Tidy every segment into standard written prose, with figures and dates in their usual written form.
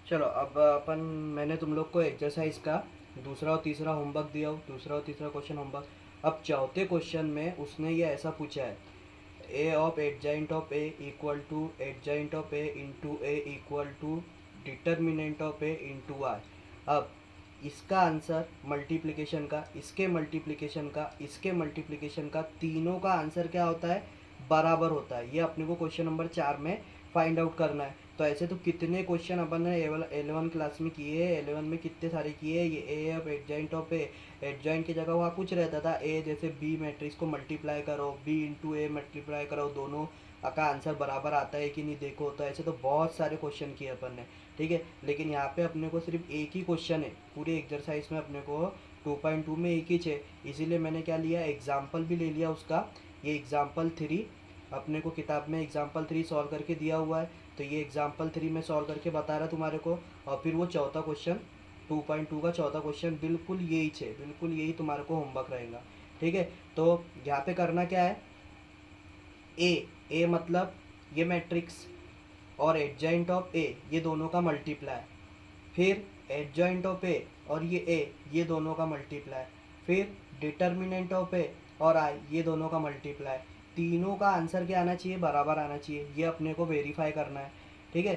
चलो अब अपन, मैंने तुम लोग को एक्सरसाइज का दूसरा और तीसरा होमवर्क दिया हो, दूसरा और तीसरा क्वेश्चन होमवर्क। अब चौथे क्वेश्चन में उसने ये ऐसा पूछा है, A of adjoint of A equal to adjoint of A into A equal to determinant of A into I. अब इसका आंसर मल्टीप्लिकेशन का, इसके मल्टीप्लिकेशन का, इसके मल्टीप्लिकेशन का, तीनों का आंसर क्या होता है, बराबर होता है। ये अपने को क्वेश्चन नंबर 4 में फाइंड आउट करना है। तो ऐसे तो कितने क्वेश्चन अपन ने 11 क्लास में किए, 11 में कितने सारे किए। ये A of adjoint of A, adjoint की जगह वहाँ कुछ रहता था ए, जैसे बी मैट्रिक्स को मल्टीप्लाई करो, बी इंटू ए मल्टीप्लाई करो, दोनों का आंसर बराबर आता है कि नहीं देखो। तो ऐसे तो बहुत सारे क्वेश्चन किए अपन ने, ठीक है। लेकिन यहाँ पे अपने को सिर्फ एक ही क्वेश्चन है पूरे एक्सरसाइज में, अपने को 2.2 में एक ही है। इसीलिए मैंने क्या लिया, एग्जाम्पल भी ले लिया उसका। ये एग्जाम्पल 3 अपने को किताब में एग्जाम्पल 3 सॉल्व करके दिया हुआ है, तो ये एग्जाम्पल 3 में सॉल्व करके बता रहा तुम्हारे को। और फिर वो चौथा क्वेश्चन 2.2 का चौथा क्वेश्चन बिल्कुल यही है, बिल्कुल यही तुम्हारे को होमवर्क रहेगा, ठीक है। तो यहाँ पे करना क्या है, ए मतलब ये मैट्रिक्स और एडजॉइंट ऑफ ए ये दोनों का मल्टीप्लाई, फिर एडजॉइंट ऑफ ए और ये दोनों का मल्टीप्लाई, फिर डिटर्मिनेंट ऑफ ए और आई ये दोनों का मल्टीप्लाई। तीनों का आंसर क्या आना चाहिए, बराबर आना चाहिए। ये अपने को वेरीफाई करना है, ठीक है।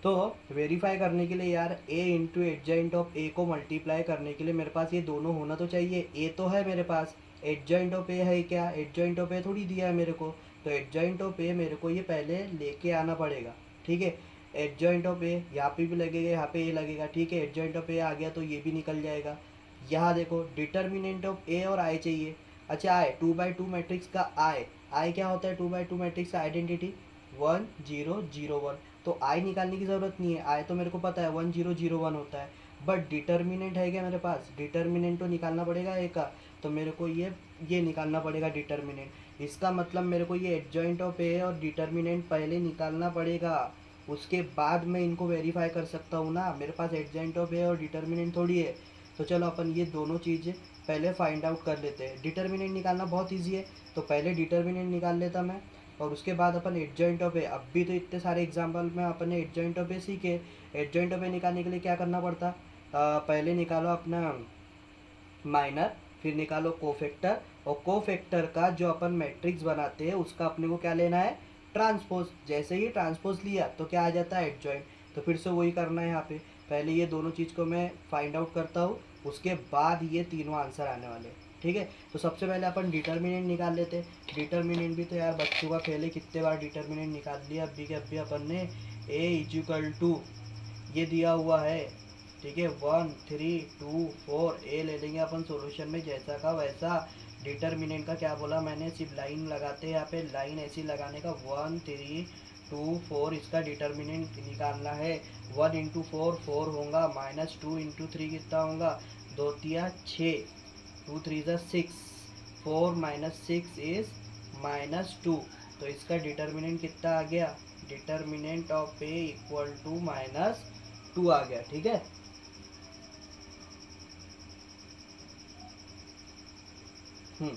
तो वेरीफाई करने के लिए यार ए इंटू एडजॉइंट ऑफ ए को मल्टीप्लाई करने के लिए मेरे पास ये दोनों होना तो चाहिए। ए तो है मेरे पास, एडजॉइंट ऑफ ए है क्या, एडजॉइंट ऑफ ए थोड़ी दिया है मेरे को। तो एडजॉइंट ऑफ ए मेरे को ये पहले लेके आना पड़ेगा, ठीक है। एडजॉइंट ऑफ ए यहाँ पे भी लगेगा, यहाँ पे ए लगेगा, ठीक है। एडजॉइंट ऑफ ए आ गया तो ये भी निकल जाएगा। यहाँ देखो डिटर्मिनेंट ऑफ ए और आई चाहिए। अच्छा आई 2/2 मैट्रिक्स का आई क्या होता है, 2/2 मैट्रिक्स का आइडेंटिटी 1 0 0 1। तो आई निकालने की ज़रूरत नहीं है, आई तो मेरे को पता है 1 0 0 1 होता है। बट डिटर्मिनेंट है क्या मेरे पास, डिटर्मिनेंट तो निकालना पड़ेगा ए का। तो मेरे को ये निकालना पड़ेगा डिटर्मिनेंट। इसका मतलब मेरे को ये एडजॉइंट ऑफ ए और डिटर्मिनेंट पहले निकालना पड़ेगा, उसके बाद मैं इनको वेरीफाई कर सकता हूँ ना। मेरे पास एडजॉइंट ऑफ ए और डिटर्मिनेंट थोड़ी है। तो चलो अपन ये दोनों चीज़ें पहले फाइंड आउट कर लेते हैं। डिटर्मिनेंट निकालना बहुत ईजी है, तो पहले डिटर्मिनेंट निकाल लेता मैं, और उसके बाद अपन एडजॉइंट ऑफ ए। अब भी तो इतने सारे एग्जाम्पल में अपन ने एडजॉइंट ऑफ ए सीखे। एडजॉइंट ऑफ ए निकालने के लिए क्या करना पड़ता, पहले निकालो अपना माइनर, फिर निकालो कोफैक्टर, और कोफैक्टर का जो अपन मैट्रिक्स बनाते हैं उसका अपने को क्या लेना है, ट्रांसपोज। जैसे ही ट्रांसपोज लिया तो क्या आ जाता है, एडजॉइंट। तो फिर से वही करना है यहाँ पे, पहले ये दोनों चीज़ को मैं फाइंड आउट करता हूँ, उसके बाद ये तीनों आंसर आने वाले हैं, ठीक है। तो सबसे पहले अपन डिटर्मिनेंट निकाल लेते हैं। डिटर्मिनेंट भी तो यार बच्चों का खेल है, कितने बार डिटर्मिनेंट निकाल लिया अभी के अभी अपन ने। ए इजिकल टू ये दिया हुआ है, ठीक है, 1 3 2 4। ए ले लेंगे अपन सोल्यूशन में जैसा का वैसा। डिटर्मिनेंट का क्या बोला मैंने, सिर्फ लाइन लगाते हैं यहाँ पे, लाइन ऐसी लगाने का 1 3 2 4 इसका डिटर्मिनेंट निकालना है। 1 × 4 4 होगा, -2 × 3 कितना होगा, 2 × 3 = 6, 2 × 3 = 6, 4 - 6 इज -2। तो इसका डिटर्मिनेंट कितना आ गया, determinant of A equal to -2 आ गया, ठीक है। हम्म,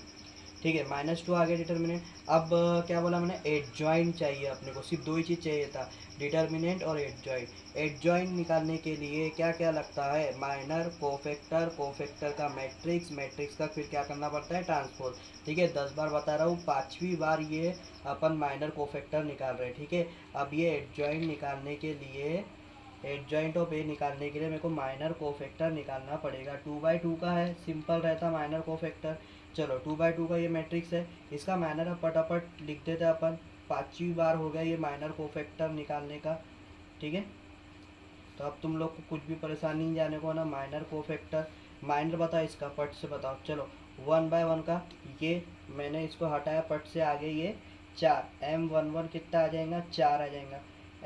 ठीक है, -2 आ गया डिटर्मिनेंट। अब क्या बोला मैंने, एडजॉइंट चाहिए अपने को, सिर्फ दो ही चीज़ चाहिए था, डिटर्मिनेंट और एडजॉइंट। एडजॉइंट निकालने के लिए क्या क्या लगता है, माइनर, कोफैक्टर, कोफैक्टर का मैट्रिक्स, मैट्रिक्स का फिर क्या करना पड़ता है, ट्रांसपोज। ठीक है, 10 बार बता रहा हूँ, 5वीं बार ये अपन माइनर कोफैक्टर निकाल रहे हैं, ठीक है। अब ये एडजॉइंट निकालने के लिए, एडजॉइंट ऑफ ए निकालने के लिए मेरे को माइनर कोफैक्टर निकालना पड़ेगा। 2/2 का है, सिंपल रहता माइनर कोफैक्टर। चलो 2/2 का ये मैट्रिक्स है, इसका माइनर अब फटाफट लिख देते हैं अपन। 5वीं बार हो गया ये माइनर कोफैक्टर निकालने का, ठीक है। तो अब तुम लोग को कुछ भी परेशानी नहीं जाने को ना, माइनर कोफैक्टर, माइनर बताओ इसका, पट से बताओ। चलो 1/1 का, ये मैंने इसको हटाया, पट से आगे ये 4, M11 कितना आ जाएगा, 4 आ जाएगा।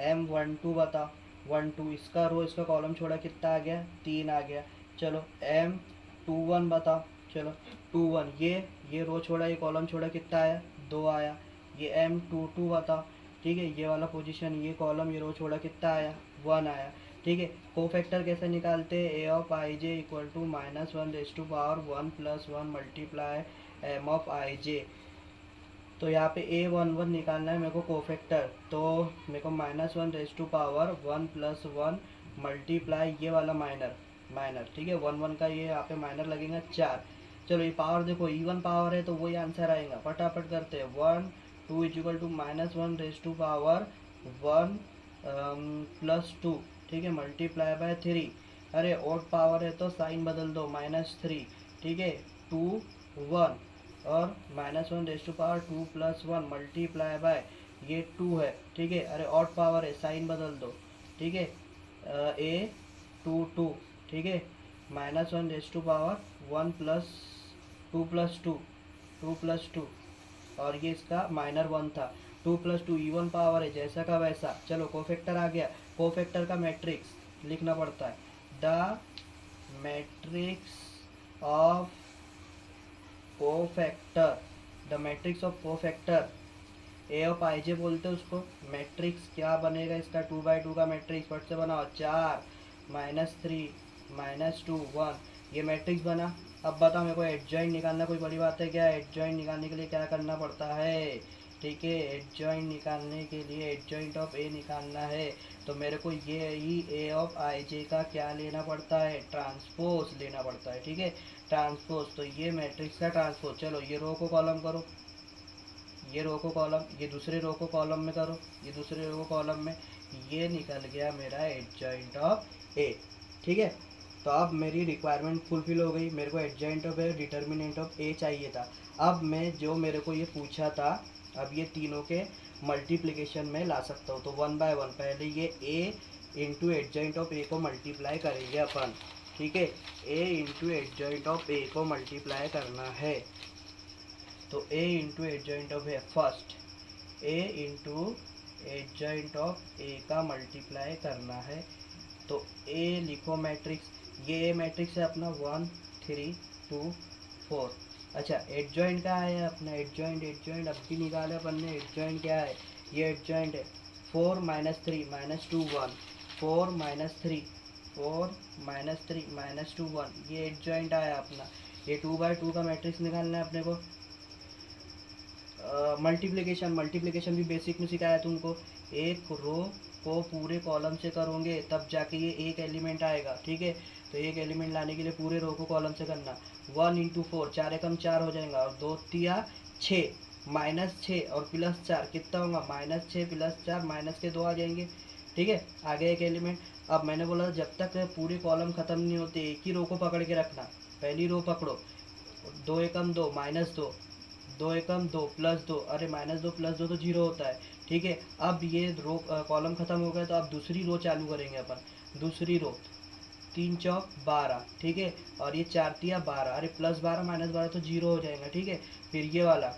M12 बताओ, 1 2 इसका रो इसका कॉलम छोड़ा, कितना आ गया, 3 आ गया। चलो M21 बताओ, चलो 21 ये रो छोड़ा, ये कॉलम छोड़ा, कितना आया, 2 आया। ये M22 बताओ, ठीक है, ये वाला पोजीशन, ये कॉलम, ये रो छोड़ा, कितना आया, 1 आया, ठीक है। कोफैक्टर कैसे निकालते हैं, A of I J equal to -1 + 1 multiply M of I J. तो यहाँ पे A11 निकालना है मेरे को कोफैक्टर, तो मेरे को -1 + 1 + 1 मल्टीप्लाई ये वाला माइनर माइनर, ठीक है, 1 1 का ये यहाँ पे माइनर लगेगा 4। चलो ये पावर देखो इवन पावर है तो वही आंसर आएगा, फटाफट करते हैं। 1 2 इज इक्वल टू -1 > 1 +2, ठीक है, मल्टीप्लाई बाय 3। अरे ऑड पावर है तो साइन बदल दो, -3, ठीक है, 2 1 और -1 > 2 + 1 मल्टीप्लाई बाय ये 2 है, ठीक है। अरे ऑड पावर है साइन बदल दो, ठीक है, ए 2 2, ठीक है, -1 > 1 + 2 + 2 2 + 2 और ये इसका -1 था। 2 + 2 इवन पावर है जैसा का वैसा। चलो कोफैक्टर आ गया, कोफैक्टर का मैट्रिक्स लिखना पड़ता है, the matrix of cofactor, the matrix of cofactor A of I J बोलते हैं उसको। मैट्रिक्स क्या बनेगा इसका, 2 × 2 का मैट्रिक्स, फट से बनाओ, 4 -3 -2 1, ये मैट्रिक्स बना। अब बताओ मेरे को एडजॉइंट निकालना कोई बड़ी बात है क्या? एडजॉइंट निकालने के लिए क्या करना पड़ता है, ठीक है, एडजॉइंट निकालने के लिए एडजॉइंट ऑफ ए निकालना है तो मेरे को ये ही ए ऑफ आई जे का क्या लेना पड़ता है, ट्रांसपोज लेना पड़ता है, ठीक है, ट्रांसपोज। तो ये मैट्रिक्स का ट्रांसपोज। चलो ये रो को कॉलम करो, ये रो को कॉलम, ये दूसरे रो को कॉलम में करो, ये दूसरे रो को कॉलम में, ये निकल गया मेरा एडजॉइंट ऑफ ए, ठीक है। तो अब मेरी रिक्वायरमेंट फुलफिल हो गई, मेरे को adjoint of A determinant of A चाहिए था। अब मैं जो मेरे को ये पूछा था, अब ये तीनों के मल्टीप्लिकेशन में ला सकता हूँ। तो 1 बाय 1 पहले ये A into adjoint of A को मल्टीप्लाई करेंगे अपन, ठीक है, A into adjoint of A को मल्टीप्लाई करना है। तो A into adjoint of A, first A into adjoint of A का मल्टीप्लाई करना है। तो ए लिखो मैट्रिक्स, ये मैट्रिक्स है अपना 1 3 2 4। अच्छा एडजॉइंट क्या है अपना, एडजॉइंट एडजॉइंट अब भी निकाले अपन ने, एडजॉइंट क्या है, ये एडजॉइंट है 4 -3 -2 1, 4 -3 4 -3 -2 1, ये एडजॉइंट आया अपना। ये 2 × 2 का मैट्रिक्स निकालना है अपने को। मल्टीप्लिकेशन, मल्टीप्लिकेशन भी बेसिक में सिखाया तुमको, एक रो को पूरे कॉलम से करोगे तब जाके ये एक एलिमेंट आएगा, ठीक है। तो एक एलिमेंट लाने के लिए पूरे रो को कॉलम से करना। 1 × 4, 4 एकम 4 हो जाएगा, और 2 तिया 6, -6 और +4 कितना होगा, -6 + 4 माइनस के 2 आ जाएंगे, ठीक है। आगे एक एलिमेंट। अब मैंने बोला जब तक पूरे कॉलम ख़त्म नहीं होते एक ही रो को पकड़ के रखना। पहली रो पकड़ो, 2 एकम 2 -2, 2 एकम 2 +2, अरे -2 + 2 तो 0 होता है, ठीक है। अब ये रो कॉलम खत्म हो गया तो अब दूसरी रो चालू करेंगे अपन। दूसरी रो 3 चौक 12, ठीक है, और ये 4 तिया 12, अरे +12 -12 तो 0 हो जाएगा, ठीक है। फिर ये वाला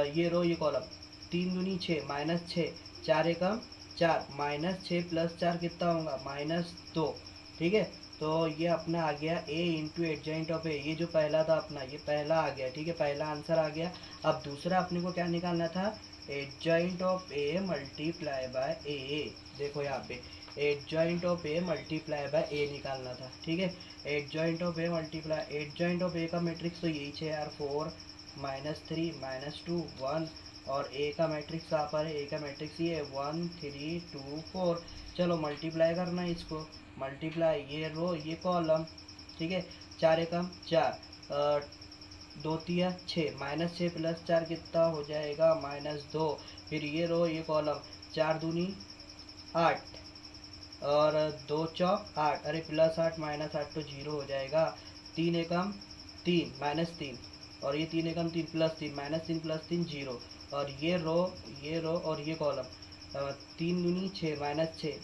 ये रो ये कॉलम 3 दूनी 6 -6, 4 एकम 4, -6 + 4 कितना होगा, -2, ठीक है। तो ये अपना आ गया ए इंटू एडजॉइंट ऑफ ए, ये जो पहला था अपना ये पहला आ गया, ठीक है, पहला आंसर आ गया। अब दूसरा अपने को क्या निकालना था, adjoint of A multiply by A. देखो यहाँ पे adjoint of A multiply by A निकालना था, ठीक है। Adjoint of A multiply, adjoint of A का मैट्रिक्स तो यही है यार, 4 -3 -2 1, और ए का मैट्रिक्स कहाँ पर है, ए का मैट्रिक्स ये 1 3 2 4। चलो मल्टीप्लाई करना है इसको, मल्टीप्लाई ये रो ये कॉलम, ठीक है, 4 एकम 4, 2 तिया 6, -6 + 4 कितना हो जाएगा, -2। फिर ये रो ये कॉलम 4 दूनी 8 और 2 चौक 8, अरे +8 -8 तो 0 हो जाएगा। 3 एकम 3 -3, और ये 3 एकम 3 +3 -3 + 3 0, और ये रो और ये कॉलम 3 दूनी 6 -6,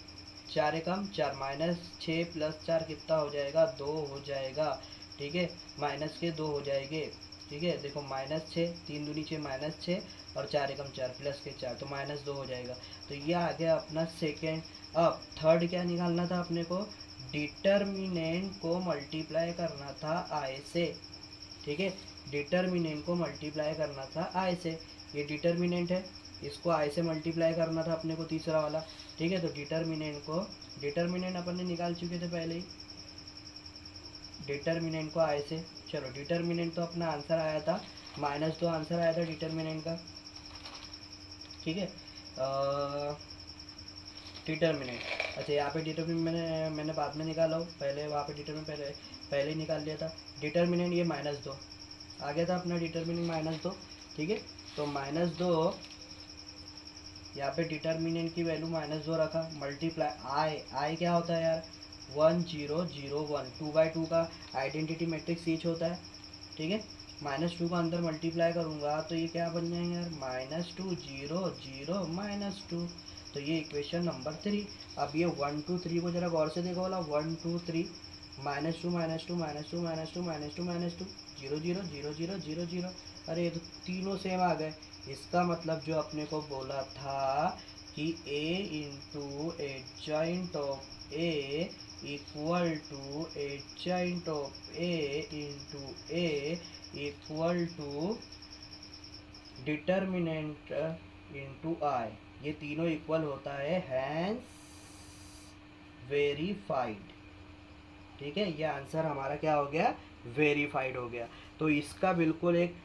4 एकम 4 -6 + 4 कितना हो जाएगा, 2 हो जाएगा, ठीक है, माइनस के 2 हो जाएंगे, ठीक है। देखो -6 3 दूनी 6 -6 और 4 एकम 4 + के 4 तो -2 हो जाएगा। तो ये आ गया अपना सेकेंड। अब थर्ड क्या निकालना था अपने को, डिटर्मिनेंट को मल्टीप्लाई करना था आई से, ठीक है, डिटर्मिनेंट को मल्टीप्लाई करना था आई से। ये डिटर्मिनेंट है, इसको आई से मल्टीप्लाई करना था अपने को, तीसरा वाला, ठीक है। तो डिटर्मिनेंट अपन ने निकाल चुके थे पहले ही, डिटर्मिनेंट को आई से। चलो डिटर्मिनेंट तो अपना आंसर आया था -2 आंसर आया था डिटर्मिनेंट का, ठीक है। डिटर्मिनेंट। अच्छा यहाँ पे डिटर्मिनेंट मैंने बाद में निकाला हो, पहले वहाँ पे डिटर्मिनेंट पहले ही निकाल लिया था। डिटर्मिनेंट ये -2 आ गया था अपना, डिटर्मिनेंट -2, ठीक है। तो -2 यहाँ पे डिटर्मिनेंट की वैल्यू -2 रखा, मल्टीप्लाई आई क्या होता है यार, 1 0 0 1, 2/2 का आइडेंटिटी मैट्रिक्स ईच होता है, ठीक है। -2 को अंदर मल्टीप्लाई करूँगा तो ये क्या बन जाएंगे यार, -2 0 0 -2। तो ये इक्वेशन नंबर 3। अब ये 1 2 3 को जरा गौर से देखो वाला, 1 2 3, -2 -2 -2 -2 -2 -2 0 0 0 0 0 0। अरे ये तो तीनों सेम आ गए। इसका मतलब जो अपने को बोला था कि a into adjoint of A equal to adjoint of A into A equal to determinant into I, ये तीनों इक्वल होता है, हैंस वेरीफाइड, ठीक है। ये आंसर हमारा क्या हो गया, वेरीफाइड हो गया। तो इसका बिल्कुल एक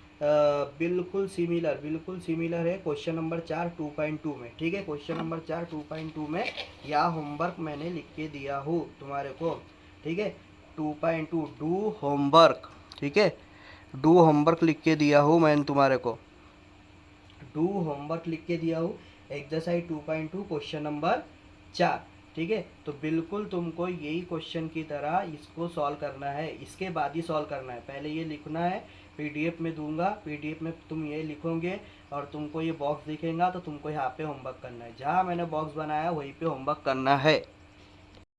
बिल्कुल सिमिलर है क्वेश्चन नंबर 4 2.2 में, ठीक है। क्वेश्चन नंबर 4 2.2 में या होमवर्क मैंने लिख के दिया हूँ तुम्हारे को, ठीक है। 2.2 डू होमवर्क, ठीक है, डू होमवर्क लिख के दिया हूँ मैंने तुम्हारे को, डू होमवर्क लिख के दिया हूँ, एक्सरसाइज 2.2 क्वेश्चन नंबर 4, ठीक है। तो बिल्कुल तुमको यही क्वेश्चन की तरह इसको सॉल्व करना है, इसके बाद ही सॉल्व करना है। पहले ये लिखना है, पीडीएफ में दूंगा, पीडीएफ में तुम ये लिखोगे और तुमको ये बॉक्स दिखेगा तो तुमको यहाँ पे होमवर्क करना है, जहाँ मैंने बॉक्स बनाया वहीं पे होमवर्क करना है।